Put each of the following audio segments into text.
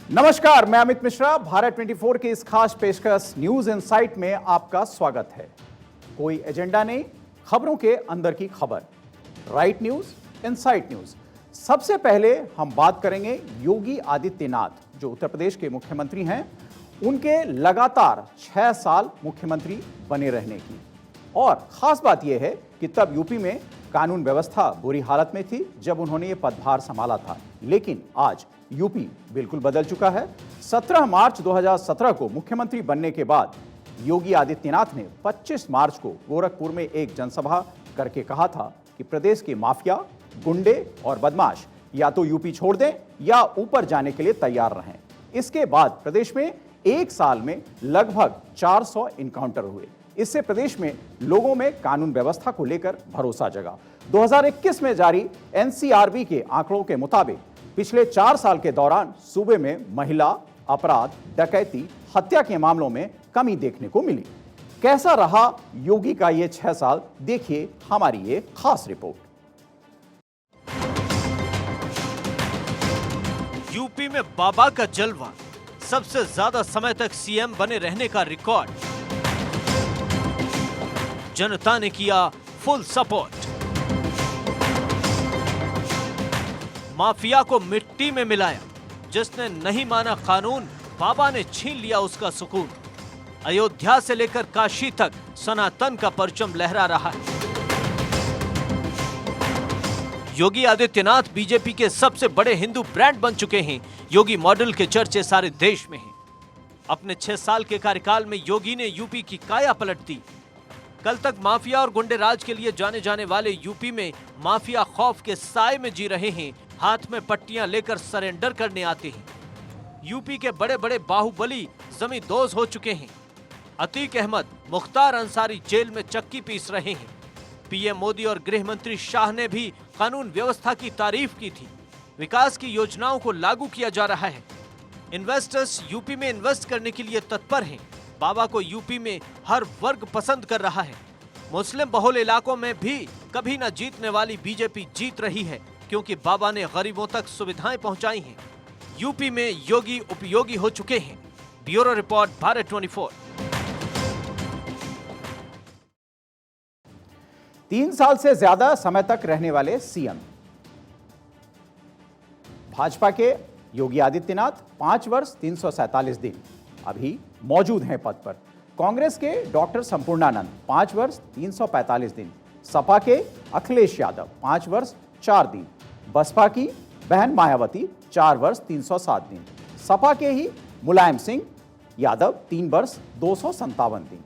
नमस्कार, मैं अमित मिश्रा। भारत 24 की इस खास पेशकश न्यूज इनसाइट में आपका स्वागत है। कोई एजेंडा नहीं, खबरों के अंदर की खबर, राइट न्यूज, इनसाइट न्यूज। सबसे पहले हम बात करेंगे योगी आदित्यनाथ, जो उत्तर प्रदेश के मुख्यमंत्री हैं, उनके लगातार 6 साल मुख्यमंत्री बने रहने की। और खास बात यह है कि तब यूपी में कानून व्यवस्था बुरी हालत में थी जब उन्होंने ये पदभार संभाला था, लेकिन आज यूपी बिल्कुल बदल चुका है। 17 मार्च 2017 को मुख्यमंत्री बनने के बाद योगी आदित्यनाथ ने 25 मार्च को गोरखपुर में एक जनसभा करके कहा था कि प्रदेश के माफिया, गुंडे और बदमाश या तो यूपी छोड़ दें या ऊपर जाने के लिए तैयार रहें। इसके बाद प्रदेश में एक साल में लगभग 400 इनकाउंटर हुए। इससे प्रदेश में लोगों में कानून व्यवस्था को लेकर भरोसा जगा। 2021 में जारी एनसीआरबी के आंकड़ों के मुताबिक पिछले 4 साल के दौरान सूबे में महिला अपराध, डकैती, हत्या के मामलों में कमी देखने को मिली। कैसा रहा योगी का ये 6 साल, देखिए हमारी ये खास रिपोर्ट। यूपी में बाबा का जलवा, सबसे ज्यादा समय तक सीएम बने रहने का रिकॉर्ड, जनता ने किया फुल सपोर्ट, माफिया को मिट्टी में मिलाया, जिसने नहीं माना कानून, बाबा ने छीन लिया उसका सुकून। अयोध्या से लेकर काशी तक सनातन का परचम लहरा रहा है। योगी आदित्यनाथ बीजेपी के सबसे बड़े हिंदू ब्रांड बन चुके हैं। योगी मॉडल के चर्चे सारे देश में हैं। अपने 6 साल के कार्यकाल में योगी ने यूपी की काया पलट दी। कल तक माफिया और गुंडे राज के लिए जाने जाने वाले यूपी में माफिया खौफ के साए में जी रहे हैं, हाथ में पट्टियां लेकर सरेंडर करने आते हैं। यूपी के बड़े बड़े बाहुबली जमींदोज हो चुके हैं। अतीक अहमद, मुख्तार अंसारी जेल में चक्की पीस रहे हैं। पीएम मोदी और गृह मंत्री शाह ने भी कानून व्यवस्था की तारीफ की थी। विकास की योजनाओं को लागू किया जा रहा है। इन्वेस्टर्स यूपी में इन्वेस्ट करने के लिए तत्पर हैं। बाबा को यूपी में हर वर्ग पसंद कर रहा है। मुस्लिम बहुल इलाकों में भी कभी न जीतने वाली बीजेपी जीत रही है, क्योंकि बाबा ने गरीबों तक सुविधाएं पहुंचाई हैं। यूपी में योगी उपयोगी हो चुके हैं। Bureau report, Bharat 24। 3 साल से ज्यादा समय तक रहने वाले सीएम भाजपा के योगी आदित्यनाथ 5 वर्ष 347 दिन अभी मौजूद हैं पद पर। कांग्रेस के डॉक्टर संपूर्णानंद 5 वर्ष 345 दिन। सपा के अखिलेश यादव 5 वर्ष 4 दिन। बसपा की बहन मायावती 4 वर्ष 307 दिन। सपा के ही मुलायम सिंह यादव 3 वर्ष 257 दिन।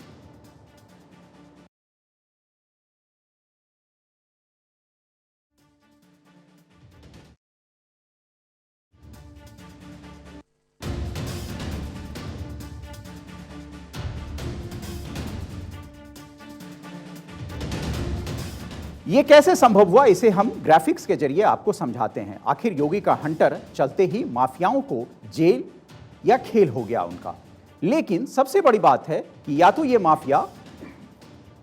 ये कैसे संभव हुआ, इसे हम ग्राफिक्स के जरिए आपको समझाते हैं। आखिर योगी का हंटर चलते ही माफियाओं को जेल या खेल हो गया उनका। लेकिन सबसे बड़ी बात है कि या तो ये माफिया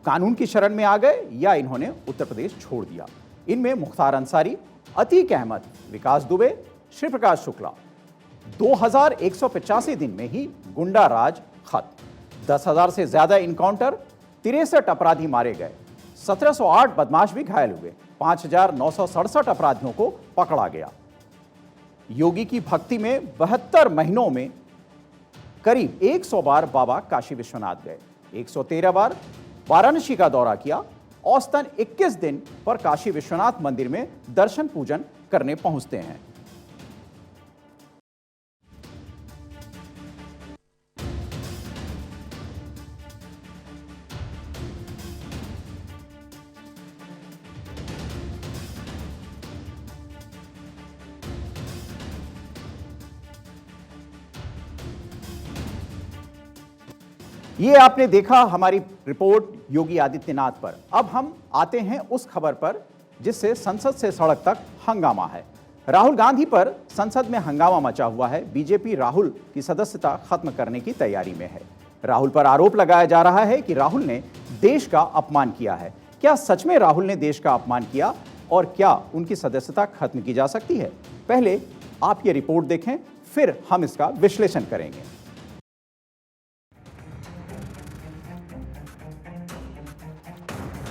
कानून की शरण में आ गए या इन्होंने उत्तर प्रदेश छोड़ दिया। इनमें मुख्तार अंसारी, अतीक अहमद, विकास दुबे, श्री प्रकाश शुक्ला। 2185 दिन में ही गुंडा राज खत्म। 10,000 से ज्यादा इनकाउंटर, 63 अपराधी मारे गए, 1708 बदमाश भी घायल हुए, 5,967 अपराधियों को पकड़ा गया। योगी की भक्ति में 72 महीनों में करीब 100 बार बाबा काशी विश्वनाथ गए, 113 बार वाराणसी का दौरा किया। औसतन 21 दिन पर काशी विश्वनाथ मंदिर में दर्शन पूजन करने पहुंचते हैं। ये आपने देखा हमारी रिपोर्ट योगी आदित्यनाथ पर। अब हम आते हैं उस खबर पर जिससे संसद से सड़क तक हंगामा है। राहुल गांधी पर संसद में हंगामा मचा हुआ है। बीजेपी राहुल की सदस्यता खत्म करने की तैयारी में है। राहुल पर आरोप लगाया जा रहा है कि राहुल ने देश का अपमान किया है। क्या सच में राहुल ने देश का अपमान किया और क्या उनकी सदस्यता खत्म की जा सकती है? पहले आप ये रिपोर्ट देखें, फिर हम इसका विश्लेषण करेंगे।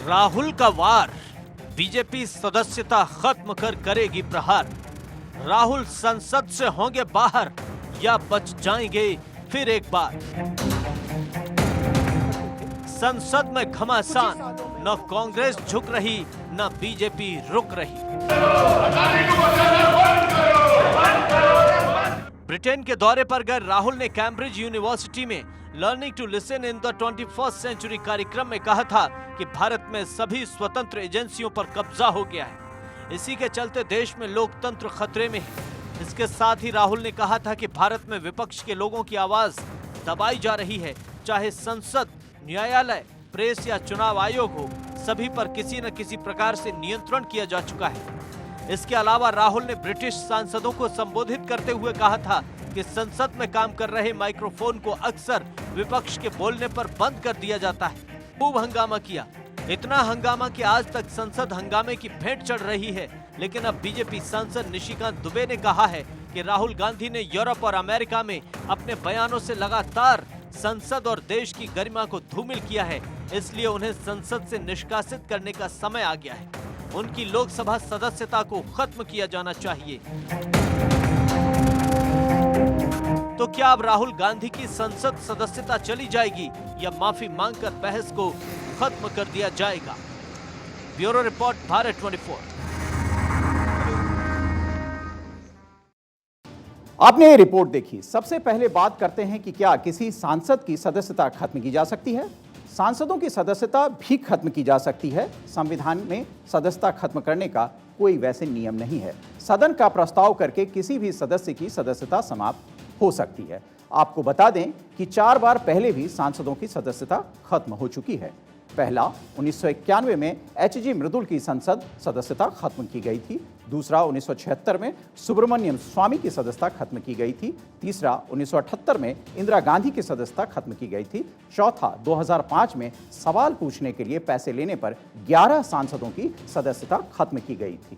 राहुल का वार, बीजेपी सदस्यता खत्म कर करेगी प्रहार। राहुल संसद से होंगे बाहर या बच जाएंगे फिर एक बार। संसद में घमासान, न कांग्रेस झुक रही न बीजेपी रुक रही। ब्रिटेन के दौरे पर गए राहुल ने कैम्ब्रिज यूनिवर्सिटी में learning to listen in the 21st century कार्यक्रम में कहा था कि भारत में सभी स्वतंत्र एजेंसियों पर कब्जा हो गया है। इसी के चलते देश में लोकतंत्र खतरे में है। इसके साथ ही राहुल ने कहा था कि भारत में विपक्ष के लोगों की आवाज दबाई जा रही है। चाहे संसद, न्यायालय, प्रेस या चुनाव आयोग हो, सभी पर किसी न किसी प्रकार से नियंत्रण किया जा चुका है। इसके अलावा राहुल ने ब्रिटिश सांसदों को संबोधित करते हुए कहा था कि संसद में काम कर रहे माइक्रोफोन को अक्सर विपक्ष के बोलने पर बंद कर दिया जाता है। खूब हंगामा किया, इतना हंगामा कि आज तक संसद हंगामे की भेंट चढ़ रही है। लेकिन अब बीजेपी सांसद निशिकांत दुबे ने कहा है कि राहुल गांधी ने यूरोप और अमेरिका में अपने बयानों से लगातार संसद और देश की गरिमा को धूमिल किया है, इसलिए उन्हें संसद से निष्कासित करने का समय आ गया है। उनकी लोकसभा सदस्यता को खत्म किया जाना चाहिए। तो क्या अब राहुल गांधी की संसद सदस्यता चली जाएगी या माफी मांगकर बहस को खत्म कर दिया जाएगा? Bureau report, Bharat 24। आपने ये रिपोर्ट देखी। सबसे पहले बात करते हैं कि क्या किसी सांसद की सदस्यता खत्म की जा सकती है? सांसदों की सदस्यता भी खत्म की जा सकती है। संविधान में सदस्यता खत्म करने का कोई वैसे नियम नहीं है। सदन का प्रस्ताव करके किसी भी सदस्य की सदस्यता समाप्त हो सकती है। आपको बता दें कि 4 बार पहले भी सांसदों की सदस्यता खत्म हो चुकी है। पहला 1991 में एच.जी. मृदुल की संसद सदस्यता खत्म की गई थी। दूसरा 1976 में सुब्रमण्यम स्वामी की सदस्यता खत्म की गई थी। तीसरा 1978 में इंदिरा गांधी की सदस्यता खत्म की गई थी। चौथा 2005 में सवाल पूछने के लिए पैसे लेने पर 11 सांसदों की सदस्यता खत्म की गई थी।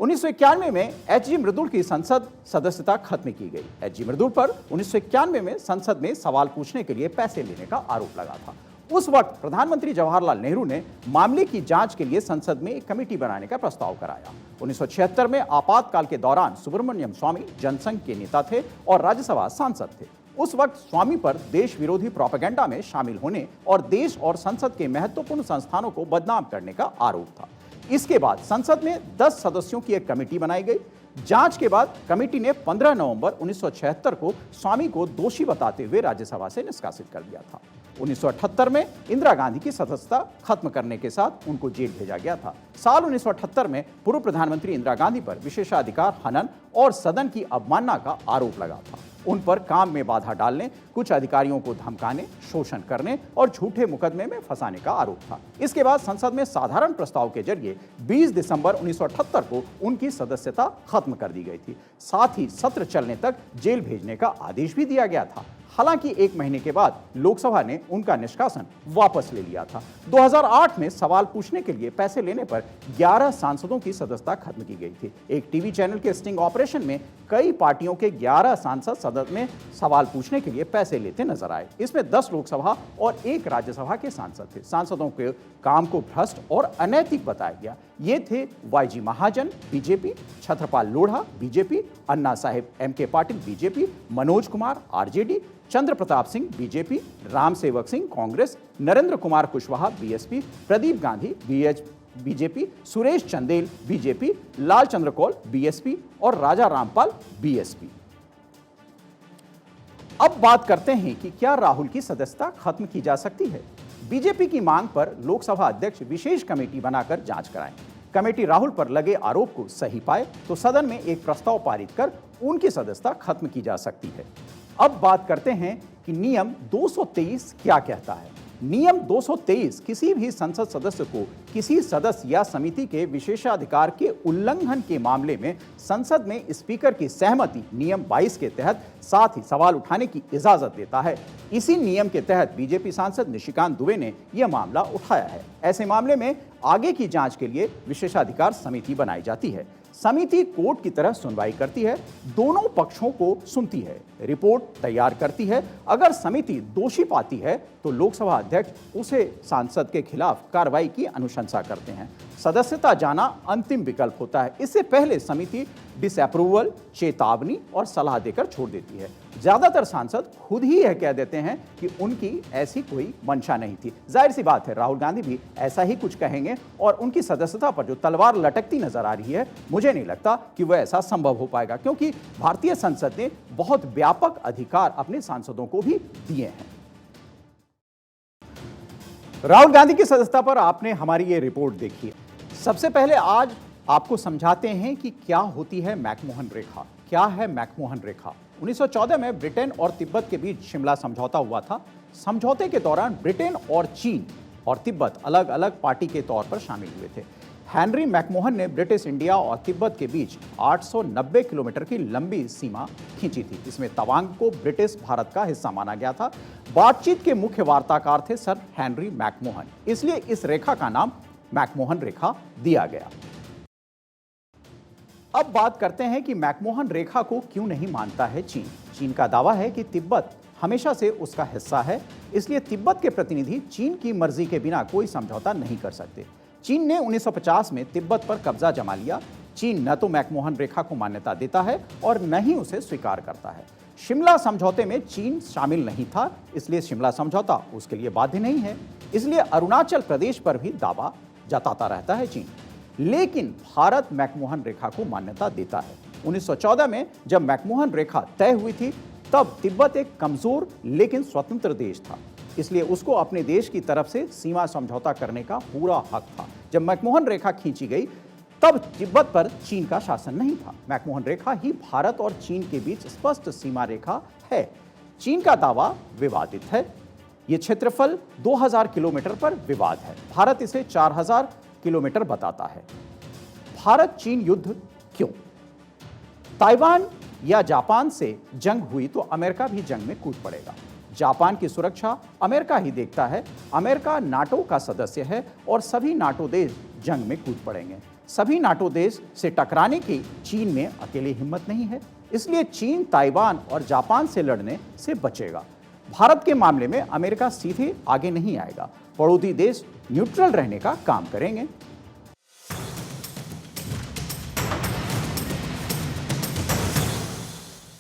1991 में एच.जी. मृदुल की संसद सदस्यता खत्म की गई। एच.जी. मृदुल पर 1991 में संसद में सवाल पूछने के लिए पैसे लेने का आरोप लगा था। उस वक्त प्रधानमंत्री जवाहरलाल नेहरू ने मामले की जांच के लिए संसद में एक कमेटी बनाने का प्रस्ताव कराया। 1976 में आपातकाल के दौरान सुब्रमण्यम स्वामी जनसंघ के नेता थे और राज्यसभा सांसद थे। उस वक्त स्वामी पर देश विरोधी प्रोपेगेंडा में शामिल होने और देश और संसद के महत्वपूर्ण संस्थानों को बदनाम करने का आरोप था। इसके बाद संसद में 10 सदस्यों की एक कमेटी बनाई गई। जांच के बाद कमेटी ने 15 नवंबर 1976 को स्वामी को दोषी बताते हुए राज्यसभा से निष्कासित कर दिया था। 1978 में इंदिरा गांधी की सदस्यता खत्म करने के साथ उनको जेल भेजा गया था। साल 1978 में पूर्व प्रधानमंत्री इंदिरा गांधी पर विशेषाधिकार हनन और सदन की अवमानना का आरोप लगा था। उन पर काम में बाधा डालने, कुछ अधिकारियों को धमकाने, शोषण करने और झूठे मुकदमे में फंसाने का आरोप था। इसके बाद संसद में साधारण प्रस्ताव के जरिए 20 दिसंबर 1978 को उनकी सदस्यता खत्म कर दी गई थी। साथ ही सत्र चलने तक जेल भेजने का आदेश भी दिया गया था। हालांकि 1 महीने के बाद लोकसभा ने उनका निष्कासन वापस ले लिया था। 2008 में सवाल पूछने के लिए पैसे लेने पर 11 सांसदों की सदस्यता खत्म की गई थी। एक टीवी चैनल के स्टिंग ऑपरेशन में कई पार्टियों के 11 सांसद सदन में सवाल पूछने के लिए पैसे लेते नजर आए। इसमें 10 लोकसभा और 1 राज्यसभा के सांसद थे। सांसदों के काम को भ्रष्ट और अनैतिक बताया गया। ये थे YG Mahajan BJP, Chhatrapal Lodha BJP, Anna Saheb M K. Patil BJP, Manoj Kumar RJD, Chandra Pratap Singh BJP, Ram Sevak Singh Congress, Narendra Kumar Kushwaha BSP, Pradeep Gandhi BJP, Suresh Chandel BJP, Lal Chandra Kaul BSP और राजा रामपाल बीएसपी। अब बात करते हैं कि क्या राहुल की सदस्यता खत्म की जा सकती है। बीजेपी की मांग पर लोकसभा अध्यक्ष विशेष कमेटी बनाकर जांच कराएं। कमेटी राहुल पर लगे आरोप को सही पाए तो सदन में एक प्रस्ताव पारित कर उनकी सदस्यता खत्म की जा सकती है। अब बात करते हैं कि नियम 223 क्या कहता है। नियम 223 किसी भी संसद सदस्य को किसी सदस्य या समिति के विशेषाधिकार के उल्लंघन के मामले में संसद में स्पीकर की सहमति नियम 22 के तहत साथ ही सवाल उठाने की इजाजत देता है। इसी नियम के तहत बीजेपी सांसद निशिकांत दुबे ने यह मामला उठाया है। ऐसे मामले में आगे की जांच के लिए विशेषाधिकार समिति बनाई जाती है। समिति कोर्ट की तरह सुनवाई करती है, दोनों पक्षों को सुनती है, रिपोर्ट तैयार करती है। अगर समिति दोषी पाती है तो लोकसभा अध्यक्ष उसे सांसद के खिलाफ कार्रवाई की अनुशंसा करते हैं। सदस्यता जाना अंतिम विकल्प होता है। इससे पहले समिति डिसअप्रूवल, चेतावनी और सलाह देकर छोड़ देती है। ज्यादातर सांसद खुद ही यह कह देते हैं कि उनकी ऐसी कोई मंशा नहीं थी। जाहिर सी बात है, राहुल गांधी भी ऐसा ही कुछ कहेंगे और उनकी सदस्यता पर जो तलवार लटकती नजर आ रही है, मुझे नहीं लगता कि वह ऐसा संभव हो पाएगा, क्योंकि भारतीय संसद ने बहुत व्यापक अधिकार अपने सांसदों को भी दिए हैं। राहुल गांधी की सदस्यता पर आपने हमारी ये रिपोर्ट देखी है। सबसे पहले आज आपको समझाते हैं कि क्या होती है मैकमोहन रेखा। क्या है मैकमोहन रेखा? 1914 में ब्रिटेन और तिब्बत के बीच शिमला समझौता हुआ था। समझौते के दौरान ब्रिटेन और चीन और तिब्बत अलग अलग पार्टी के तौर पर शामिल हुए थे। हेनरी मैकमोहन ने ब्रिटिश इंडिया और तिब्बत के बीच 890 किलोमीटर की लंबी सीमा खींची थी। इसमें तवांग को ब्रिटिश भारत का हिस्सा माना गया था। बातचीत के मुख्य वार्ताकार थे सर हेनरी मैकमोहन, इसलिए इस रेखा का नाम मैकमोहन रेखा दिया गया। अब बात करते हैं कि मैकमोहन रेखा को क्यों नहीं मानता है चीन। चीन का दावा है कि तिब्बत हमेशा से उसका हिस्सा है, इसलिए तिब्बत के प्रतिनिधि चीन की मर्जी के बिना कोई समझौता नहीं कर सकते। चीन ने 1950 में तिब्बत पर कब्जा जमा लिया। चीन न तो मैकमोहन रेखा को मान्यता देता है और न ही उसे स्वीकार करता है। शिमला समझौते में चीन शामिल नहीं था, इसलिए शिमला समझौता उसके लिए बाध्य नहीं है। इसलिए अरुणाचल प्रदेश पर भी दावा जताता रहता है चीन। लेकिन भारत मैकमोहन रेखा को मान्यता देता है। 1914 में जब मैकमोहन रेखा तय हुई थी, तब तिब्बत एक कमजोर लेकिन स्वतंत्र देश था, इसलिए उसको अपने देश की तरफ से सीमा समझौता करने का पूरा हक था। जब मैकमोहन रेखा खींची गई, तब तिब्बत पर चीन का शासन नहीं था। मैकमोहन रेखा ही भारत और चीन के बीच स्पष्ट सीमा रेखा है। चीन का दावा विवादित है। यह क्षेत्रफल 2000 किलोमीटर पर विवाद है। भारत इसे 4000 किलोमीटर बताता है। भारत चीन युद्ध क्यों? ताइवान या जापान से जंग हुई तो अमेरिका भी जंग में कूद पड़ेगा। जापान की सुरक्षा अमेरिका ही देखता है। अमेरिका नाटो का सदस्य है और सभी नाटो देश जंग में कूद पड़ेंगे। सभी नाटो देश से टकराने की चीन में अकेले हिम्मत नहीं है, इसलिए चीन ताइवान और जापान से लड़ने से बचेगा। भारत के मामले में अमेरिका सीधे आगे नहीं आएगा। पड़ोसी देश न्यूट्रल रहने का काम करेंगे।